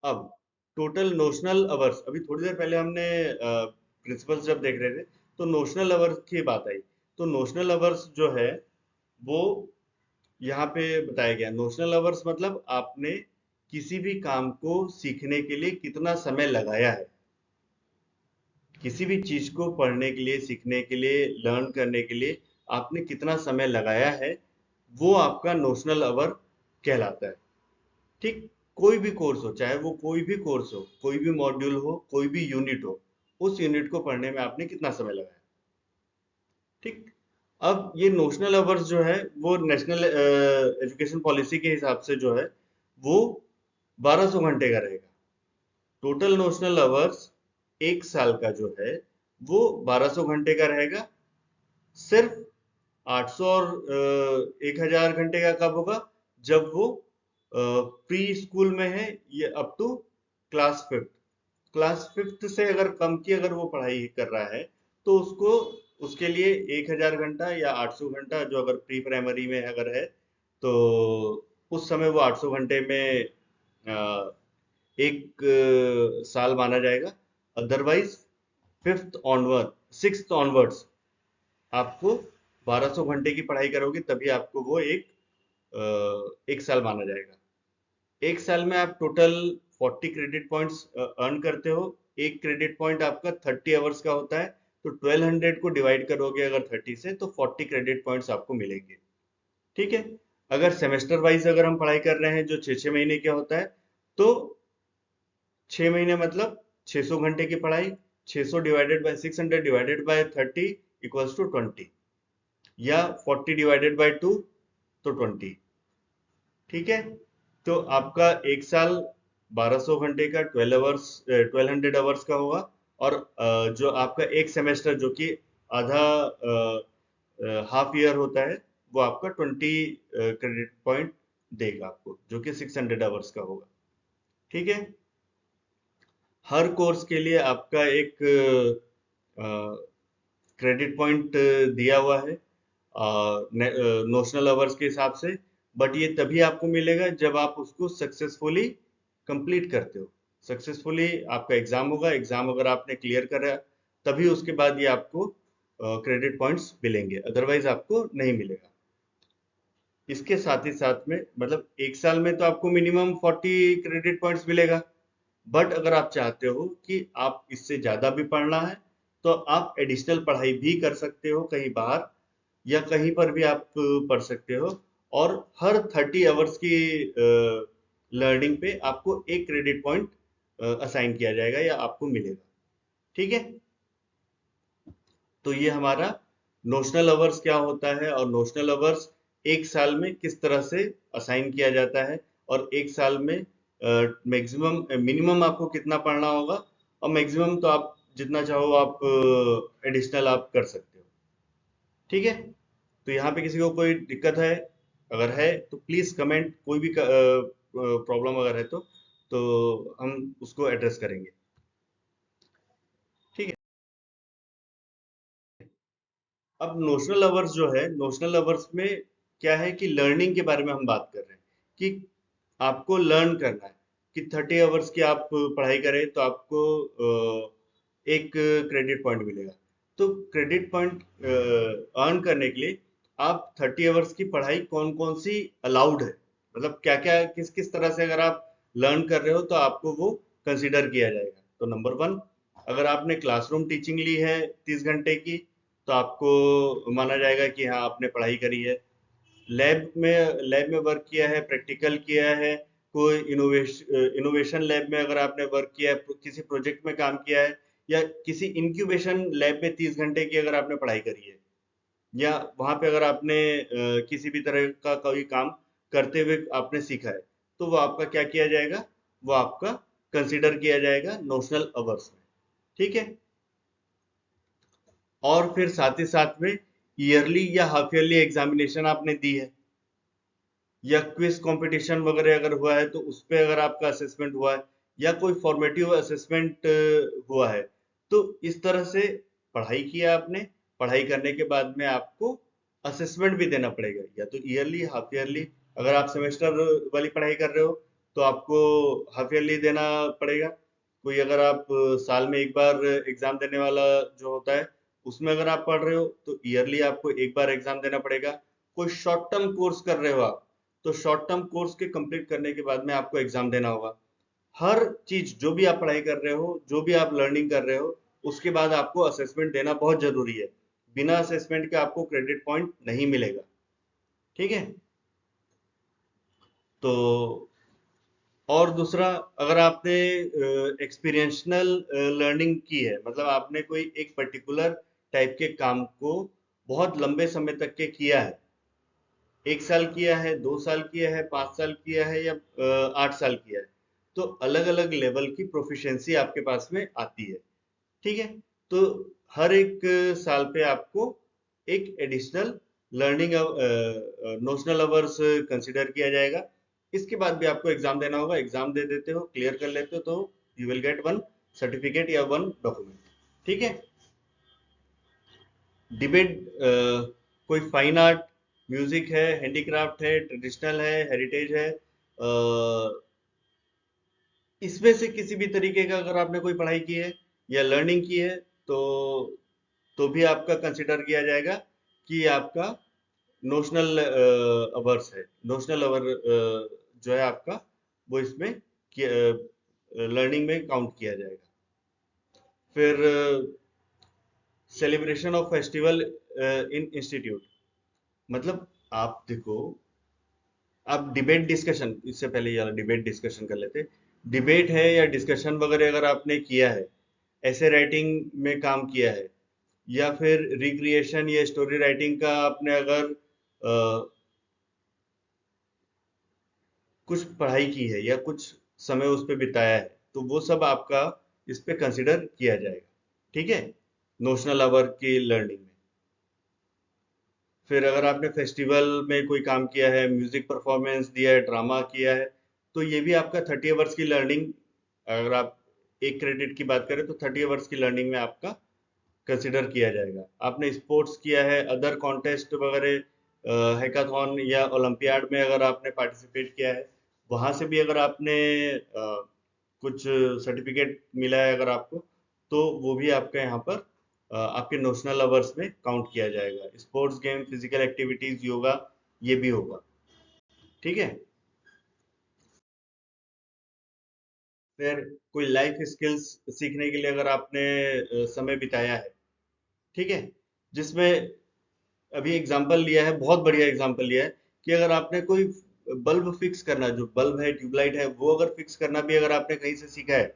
अब total notional hours, अभी थोड़ी देर पहले हमने प्रिंसिपल्स जब देख रहे थे तो नोशनल आवर्स की बात आई। तो नोशनल आवर्स जो है वो यहाँ पे बताया गया। नोशनल आवर्स मतलब आपने किसी भी काम को सीखने के लिए कितना समय लगाया है, किसी भी चीज को पढ़ने के लिए, सीखने के लिए, लर्न करने के लिए आपने कितना समय लगाया है, वो आपका नोशनल आवर कहलाता है। ठीक, कोई भी कोर्स हो, चाहे वो कोई भी कोर्स हो, कोई भी मॉड्यूल हो, कोई भी यूनिट हो, उस यूनिट को पढ़ने में आपने कितना समय लगाया। ठीक, अब ये नोशनल आवर्स जो है वो नेशनल एजुकेशन पॉलिसी के हिसाब से जो है वो 1200 घंटे का रहेगा। टोटल नोशनल आवर्स एक साल का जो है वो 1200 घंटे का रहेगा। सिर्फ 800 और 1000 घंटे का कब होगा, जब वो प्री स्कूल में है, ये अप टू क्लास 5। क्लास 5 से अगर कम की अगर वो पढ़ाई कर रहा है तो उसको, उसके लिए 1000 घंटा या 800 घंटा, जो अगर प्री प्राइमरी में अगर है तो उस समय वो 800 घंटे में एक साल माना जाएगा। अदरवाइज 6th ऑनवर्ड्स आपको 1200 घंटे की पढ़ाई करोगे तभी आपको वो एक साल माना जाएगा। एक साल में आप टोटल 40 क्रेडिट पॉइंट्स अर्न करते हो। एक क्रेडिट पॉइंट आपका 30 आवर्स का होता है, तो 1200 को डिवाइड करोगे अगर 30 से तो 40 क्रेडिट पॉइंट्स आपको मिलेंगे। ठीक है, अगर सेमेस्टर वाइज अगर हम पढ़ाई कर रहे हैं जो 6-6 महीने का होता है, तो 6 महीने मतलब 600 घंटे की पढ़ाई, 600 divided by 600 divided by 30 equals to 20, या 40 डिवाइडेड बाय 2 तो 20। ठीक है, तो आपका एक साल 1200 घंटे का 1200 आवर्स का होगा। और जो आपका एक सेमेस्टर जो कि आधा हाफ ईयर होता है, वो आपका 20 क्रेडिट पॉइंट देगा आपको, जो कि 600 आवर्स का होगा। ठीक है, हर कोर्स के लिए आपका एक क्रेडिट पॉइंट दिया हुआ है नोशनल आवर्स के हिसाब से। बट ये तभी आपको मिलेगा जब आप उसको सक्सेसफुली कंप्लीट करते हो। सक्सेसफुली आपका एग्जाम होगा, एग्जाम अगर आपने क्लियर करा तभी उसके बाद ये आपको क्रेडिट पॉइंट्स मिलेंगे, अदरवाइज आपको नहीं मिलेगा। इसके साथ ही साथ में मतलब एक साल में तो आपको मिनिमम 40 क्रेडिट पॉइंट्स मिलेगा। बट अगर आप चाहते हो कि आप इससे ज्यादा भी पढ़ना है तो आप एडिशनल पढ़ाई भी कर सकते हो कहीं बाहर, या कहीं पर भी आप पढ़ सकते हो। और हर 30 आवर्स की लर्निंग पे आपको एक क्रेडिट पॉइंट असाइन किया जाएगा या आपको मिलेगा। ठीक है, तो ये हमारा नोशनल आवर्स क्या होता है और नोशनल आवर्स एक साल में किस तरह से असाइन किया जाता है, और एक साल में मैक्सिमम मिनिमम आपको कितना पढ़ना होगा, और मैक्सिमम तो आप जितना चाहो आप एडिशनल आप कर सकते हो। ठीक है, तो यहाँ पे किसी को कोई दिक्कत है, अगर है तो प्लीज कमेंट, कोई भी प्रॉब्लम अगर है तो हम उसको एड्रेस करेंगे। ठीक है, अब नोशनल आवर्स जो है, नोशनल आवर्स में क्या है कि लर्निंग के बारे में हम बात कर रहे हैं कि आपको लर्न करना है कि 30 आवर्स की आप पढ़ाई करें तो आपको एक क्रेडिट पॉइंट मिलेगा। तो क्रेडिट पॉइंट अर्न करने के लिए आप 30 आवर्स की पढ़ाई कौन कौन सी अलाउड है, मतलब क्या क्या किस किस तरह से अगर आप लर्न कर रहे हो तो आपको वो कंसिडर किया जाएगा। तो नंबर 1, अगर आपने क्लासरूम टीचिंग ली है 30 घंटे की तो आपको माना जाएगा कि हाँ आपने पढ़ाई करी है। लैब में वर्क किया है, प्रैक्टिकल किया है, कोई इनोवेशन लैब में अगर आपने वर्क किया है, किसी प्रोजेक्ट में काम किया है, या किसी इंक्यूबेशन लैब में 30 घंटे की अगर आपने पढ़ाई करी है, या वहां पे अगर आपने किसी भी तरह का कोई काम करते हुए आपने सीखा है, तो वो आपका क्या किया जाएगा, वो आपका कंसिडर किया जाएगा नोशनल आवर्स में। ठीक है, और फिर साथ ही साथ में ईयरली या हाफ ईयरली एग्जामिनेशन आपने दी है, या क्विज कंपटीशन वगैरह अगर हुआ है तो उस पे अगर आपका असेसमेंट हुआ है, या कोई फॉर्मेटिव असेसमेंट हुआ है, तो इस तरह से पढ़ाई किया आपने। पढ़ाई करने के बाद में आपको असेसमेंट भी देना पड़ेगा, या तो ईयरली हाफ ईयरली। अगर आप सेमेस्टर वाली पढ़ाई कर रहे हो तो आपको हाफ ईयरली देना पड़ेगा। कोई अगर आप साल में एक बार एग्जाम देने वाला जो होता है, उसमें अगर आप पढ़ रहे हो तो ईयरली आपको एक बार एग्जाम देना पड़ेगा। कोई शॉर्ट टर्म कोर्स कर रहे हो आप, तो शॉर्ट टर्म कोर्स के कंप्लीट करने के बाद में आपको एग्जाम देना होगा। हर चीज जो भी आप पढ़ाई कर रहे हो, जो भी आप लर्निंग कर रहे हो, उसके बाद आपको असेसमेंट देना बहुत जरूरी है। बिना असेसमेंट के आपको क्रेडिट पॉइंट नहीं मिलेगा। ठीक है। तो और दूसरा, अगर आपने एक्सपीरियंशनल लर्निंग की है, मतलब आपने कोई एक पर्टिकुलर टाइप के काम को बहुत लंबे समय तक के किया है, 1 साल किया है, 2 साल किया है, 5 साल किया है, या 8 साल किया है, तो अलग अलग लेवल की प्रोफिशिएंसी आपके पास में आती है। ठीक है। तो हर एक साल पे आपको एक additional learning notional hours consider किया जाएगा। इसके बाद भी आपको एग्जाम देना होगा। एग्जाम दे देते हो, क्लियर कर लेते हो, तो you will get one certificate या वन डॉक्यूमेंट। ठीक है। डिबेट, कोई फाइन आर्ट, म्यूजिक है, हैंडीक्राफ्ट है, ट्रेडिशनल है, हेरिटेज है, इसमें से किसी भी तरीके का अगर आपने कोई पढ़ाई की है या लर्निंग की है, तो भी आपका कंसिडर किया जाएगा कि आपका नोशनल अवर्स है। नोशनल अवर जो है आपका, वो इसमें लर्निंग में काउंट किया जाएगा। फिर celebration of festival in institute, मतलब आप देखो, आप डिबेट डिस्कशन, इससे पहले यार डिबेट डिस्कशन कर लेते। डिबेट है या डिस्कशन वगैरह अगर आपने किया है, ऐसे राइटिंग में काम किया है, या फिर रिक्रिएशन या स्टोरी राइटिंग का आपने अगर कुछ पढ़ाई की है या कुछ समय उस पर बिताया है, तो वो सब आपका इस पे कंसिडर किया जाएगा। ठीक है। नोशनल आवर की लर्निंग में। फिर अगर आपने फेस्टिवल में कोई काम किया है, म्यूजिक परफॉर्मेंस दिया है, ड्रामा किया है, तो ये भी आपका 30 आवर्स की लर्निंग, अगर आप एक क्रेडिट की बात करें तो 30 आवर्स की लर्निंग में आपका कंसिडर किया जाएगा। आपने स्पोर्ट्स किया है, अदर कॉन्टेस्ट वगैरह, हैकाथॉन या ओलंपियाड में अगर आपने पार्टिसिपेट किया है, वहां से भी अगर आपने कुछ सर्टिफिकेट मिला है अगर आपको, तो वो भी आपका यहाँ पर आपके नोशनल आवर्स में काउंट किया जाएगा। Sports, game, physical activities, yoga, ये भी होगा। ठीक है। फिर कोई लाइफ स्किल्स सीखने के लिए अगर आपने समय बिताया है, ठीक है, जिसमें अभी एग्जांपल लिया है, बहुत बढ़िया एग्जांपल लिया है, कि अगर आपने कोई बल्ब फिक्स करना, जो बल्ब है, ट्यूबलाइट है, वो अगर फिक्स करना भी अगर आपने कहीं से सीखा है,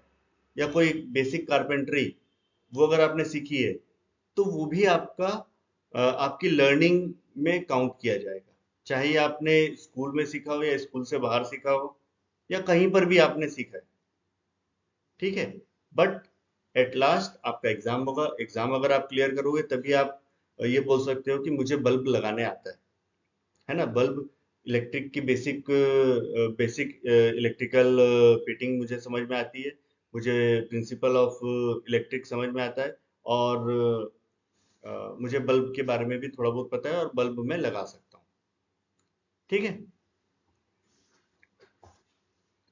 या कोई बेसिक कारपेंट्री वो अगर आपने सीखी है, तो वो भी आपका आपकी लर्निंग में काउंट किया जाएगा। चाहे आपने स्कूल में सीखा हो या स्कूल से बाहर सीखा हो, या कहीं पर भी आपने सीखा है। ठीक है। बट एट लास्ट आपका एग्जाम होगा। एग्जाम अगर आप क्लियर करोगे तभी आप ये बोल सकते हो कि मुझे बल्ब लगाने आता है ना। बल्ब, इलेक्ट्रिक की बेसिक बेसिक इलेक्ट्रिकल फिटिंग मुझे समझ में आती है, मुझे प्रिंसिपल ऑफ इलेक्ट्रिक समझ में आता है, और मुझे बल्ब के बारे में भी थोड़ा बहुत पता है, और बल्ब मैं लगा सकता हूँ। ठीक है।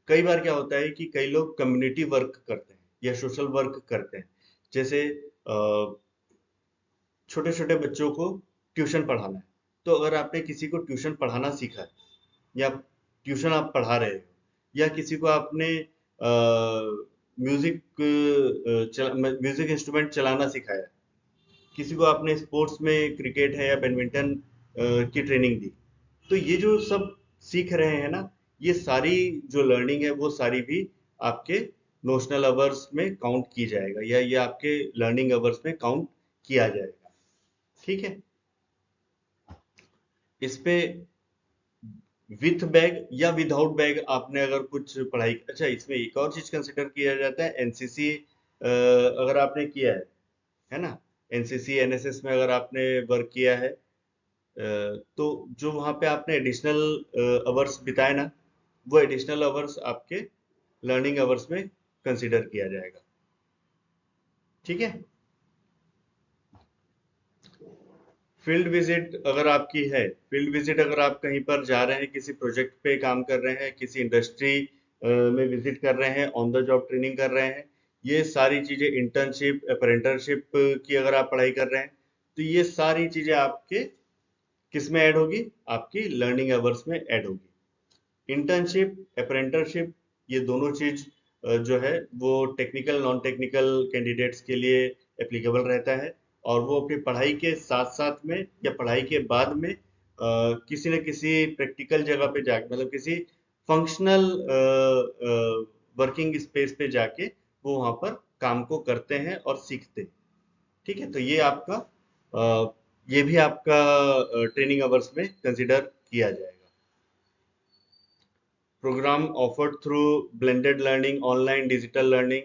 कई बार क्या होता है कि कई लोग कम्युनिटी वर्क करते हैं या सोशल वर्क करते हैं, जैसे छोटे छोटे बच्चों को ट्यूशन पढ़ाना है। तो अगर आपने किसी को ट्यूशन पढ़ाना सीखा है, या ट्यूशन आप पढ़ा रहे हो, या किसी को आपने म्यूजिक म्यूजिक इंस्ट्रूमेंट चलाना सिखाया, किसी को आपने स्पोर्ट्स में क्रिकेट है या बैडमिंटन की ट्रेनिंग दी, तो ये जो सब सीख रहे हैं ना, ये सारी जो लर्निंग है वो सारी भी आपके नोशनल आवर्स में काउंट की जाएगा, या ये आपके लर्निंग आवर्स में काउंट किया जाएगा। ठीक है। इस पे विथ बैग या विदाउट बैग आपने अगर कुछ पढ़ाई, अच्छा, इसमें एक और चीज कंसिडर किया जाता है, एनसीसी अगर आपने किया है ना, एनसीसी एनएसएस में अगर आपने वर्क किया है, तो जो वहाँ पे आपने एडिशनल अवर्स बिताए ना, वो एडिशनल अवर्स आपके लर्निंग अवर्स में कंसिडर किया जाएगा। ठीक है। फील्ड विजिट अगर आपकी है, फील्ड विजिट अगर आप कहीं पर जा रहे हैं, किसी प्रोजेक्ट पे काम कर रहे हैं, किसी इंडस्ट्री में विजिट कर रहे हैं, ऑन द जॉब ट्रेनिंग कर रहे हैं, ये सारी चीज़ें इंटर्नशिप, अप्रेंटिसशिप की अगर आप पढ़ाई कर रहे हैं, तो ये सारी चीज़ें आपके किस में ऐड होगी? आपकी लर्निंग आवर्स में ऐड होगी। इंटर्नशिप, अप्रेंटिसशिप, ये दोनों चीज़ जो है वो टेक्निकल नॉन टेक्निकल कैंडिडेट्स के लिए एप्लीकेबल रहता है, और वो अपनी पढ़ाई के साथ साथ में या पढ़ाई के बाद में किसी न किसी प्रैक्टिकल जगह पे जाके, मतलब किसी फंक्शनल वर्किंग स्पेस पे जाके वो वहाँ पर काम को करते हैं और सीखते हैं। ठीक है, तो ये आपका ये भी आपका ट्रेनिंग आवर्स में कंसिडर किया जाएगा। Program offered through blended learning, online digital learning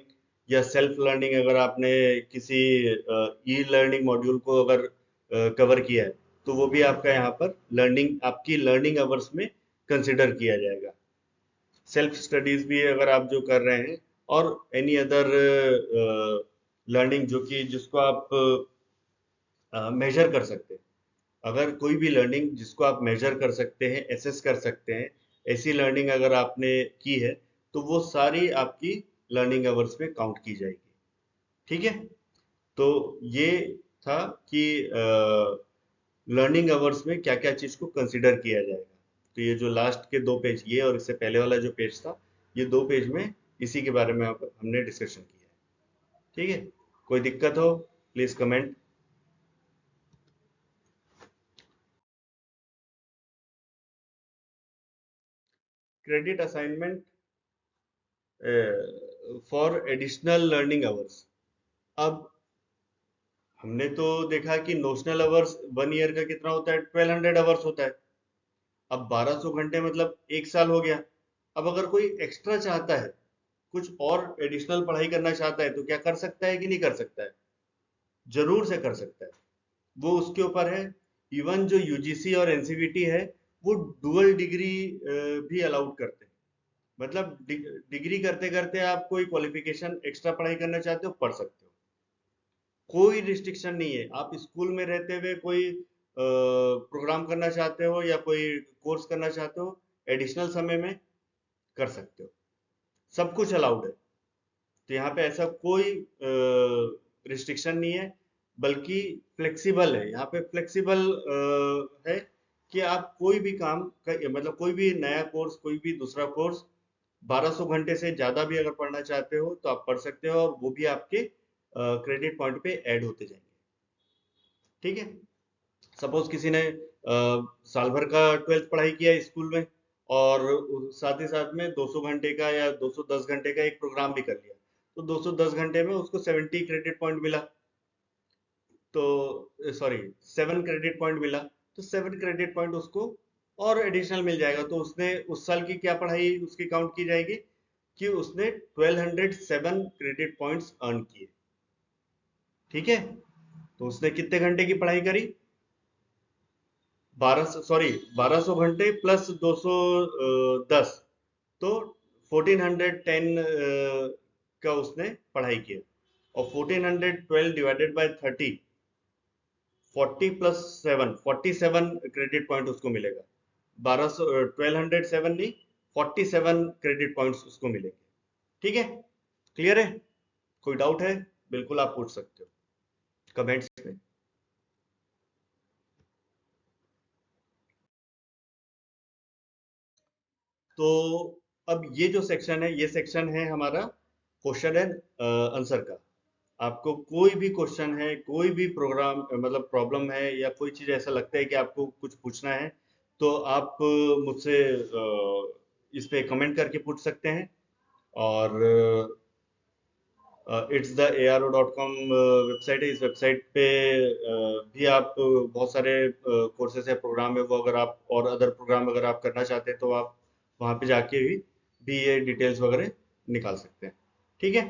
या सेल्फ लर्निंग, अगर आपने किसी ई लर्निंग मॉड्यूल को अगर कवर किया है, तो वो भी आपका यहाँ पर लर्निंग, आपकी लर्निंग आवर्स में कंसिडर किया जाएगा। सेल्फ स्टडीज भी अगर आप जो कर रहे हैं, और एनी अदर लर्निंग जो कि जिसको आप मेजर कर सकते हैं, अगर कोई भी लर्निंग जिसको आप मेजर कर सकते हैं, एसेस कर सकते हैं, ऐसी लर्निंग अगर आपने की है, तो वो सारी आपकी लर्निंग आवर्स में काउंट की जाएगी। ठीक है, तो ये था कि लर्निंग आवर्स में क्या क्या चीज़ को कंसिडर किया जाएगा। तो ये जो लास्ट के 2 पेज, ये और इससे पहले वाला जो पेज था, ये 2 पेज में इसी के बारे में हमने डिस्कशन किया है। ठीक है, कोई दिक्कत हो please comment. Credit assignment for additional learning hours. अब हमने तो देखा कि नोशनल आवर्स 1 ईयर का कितना होता है? 1200 आवर्स होता है। अब 1200 घंटे मतलब 1 साल हो गया। अब अगर कोई एक्स्ट्रा चाहता है, कुछ और एडिशनल पढ़ाई करना चाहता है, तो क्या कर सकता है कि नहीं कर सकता है? जरूर से कर सकता है, वो उसके ऊपर है। इवन जो यूजीसी और एनसीवीटी है, वो डुअल डिग्री भी अलाउड करते हैं। मतलब डिग्री करते करते आप कोई क्वालिफिकेशन एक्स्ट्रा पढ़ाई करना चाहते हो, पढ़ सकते हो। कोई रिस्ट्रिक्शन नहीं है। आप स्कूल में रहते हुए कोई प्रोग्राम करना चाहते हो या कोई कोर्स करना चाहते हो, एडिशनल समय में कर सकते हो। सब कुछ अलाउड है। तो यहाँ पे ऐसा कोई रिस्ट्रिक्शन नहीं है, बल्कि फ्लेक्सिबल है। यहाँ पे फ्लेक्सिबल है कि आप कोई भी काम मतलब कोई भी नया कोर्स, कोई भी दूसरा कोर्स 1200 घंटे से ज्यादा भी अगर पढ़ना चाहते हो तो आप पढ़ सकते हो, और वो भी आपके क्रेडिट पॉइंट पे ऐड होते जाएंगे। ठीक है, सपोज किसी ने साल भर का 12th पढ़ाई किया स्कूल में, और साथ ही साथ में 200 घंटे का या 210 घंटे का एक प्रोग्राम भी कर लिया, तो 210 घंटे में उसको 70 क्रेडिट पॉइंट मिला। तो सॉरी, 7 क्रेडिट पॉइंट मिला, तो 7 क्रेडिट पॉइंट उसको और एडिशनल मिल जाएगा। तो उसने उस साल की क्या पढ़ाई उसकी काउंट की जाएगी कि उसने 1207 क्रेडिट पॉइंट्स अर्न किए। ठीक है, तो उसने कितने घंटे की पढ़ाई करी? 1200 घंटे प्लस 210, तो 1410 का उसने पढ़ाई किया। और 1412 divided by 30, 40 plus 7, 47 credit point उसको मिलेगा। 1207 नहीं, 47 क्रेडिट पॉइंट्स उसको मिलेंगे। ठीक है, क्लियर है? कोई डाउट है? बिल्कुल आप पूछ सकते हो कमेंट्स में। तो अब ये जो सेक्शन है, ये सेक्शन है हमारा क्वेश्चन एंड आंसर का। आपको कोई भी क्वेश्चन है, कोई भी प्रोग्राम मतलब प्रॉब्लम है, या कोई चीज ऐसा लगता है कि आपको कुछ पूछना है, तो आप मुझसे इस पे कमेंट करके पूछ सकते हैं। और इट्स द ARO.com वेबसाइट है। इस वेबसाइट पे भी आप बहुत सारे कोर्सेज है, प्रोग्राम है, वो अगर आप और अदर प्रोग्राम अगर आप करना चाहते हैं, तो आप वहाँ पे जाके भी ये डिटेल्स वगैरह निकाल सकते हैं। ठीक है,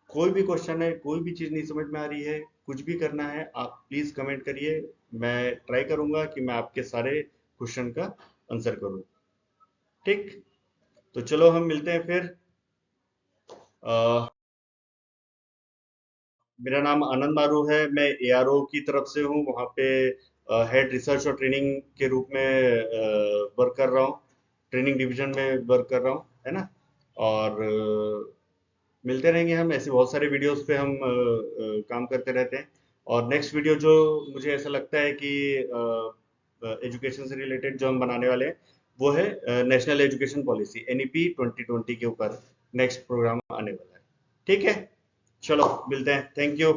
कोई भी क्वेश्चन है, कोई भी चीज़ नहीं समझ में आ रही है, कुछ भी करना है, आप प्लीज़ कमेंट करिए। मैं ट्राई करूँगा कि मैं आपके सारे क्वेश्चन का आंसर करूँ। ठीक, तो चलो हम मिलते हैं फिर। मेरा नाम आनंद मारू है, मैं ARO की तरफ से हूँ, वहाँ पे हेड रिसर्च और ट्रेनिंग के रूप में वर्क कर रहा हूँ, ट्रेनिंग डिवीजन में वर्क कर रहा हूँ, है ना। और मिलते रहेंगे हम, ऐसे बहुत सारे वीडियोस पे हम काम करते रहते हैं। और नेक्स्ट वीडियो जो मुझे ऐसा लगता है कि एजुकेशन से रिलेटेड जो हम बनाने वाले हैं, वो है नेशनल एजुकेशन पॉलिसी एनईपी 2020 के ऊपर नेक्स्ट प्रोग्राम आने वाला है। ठीक है, चलो मिलते हैं, थैंक यू।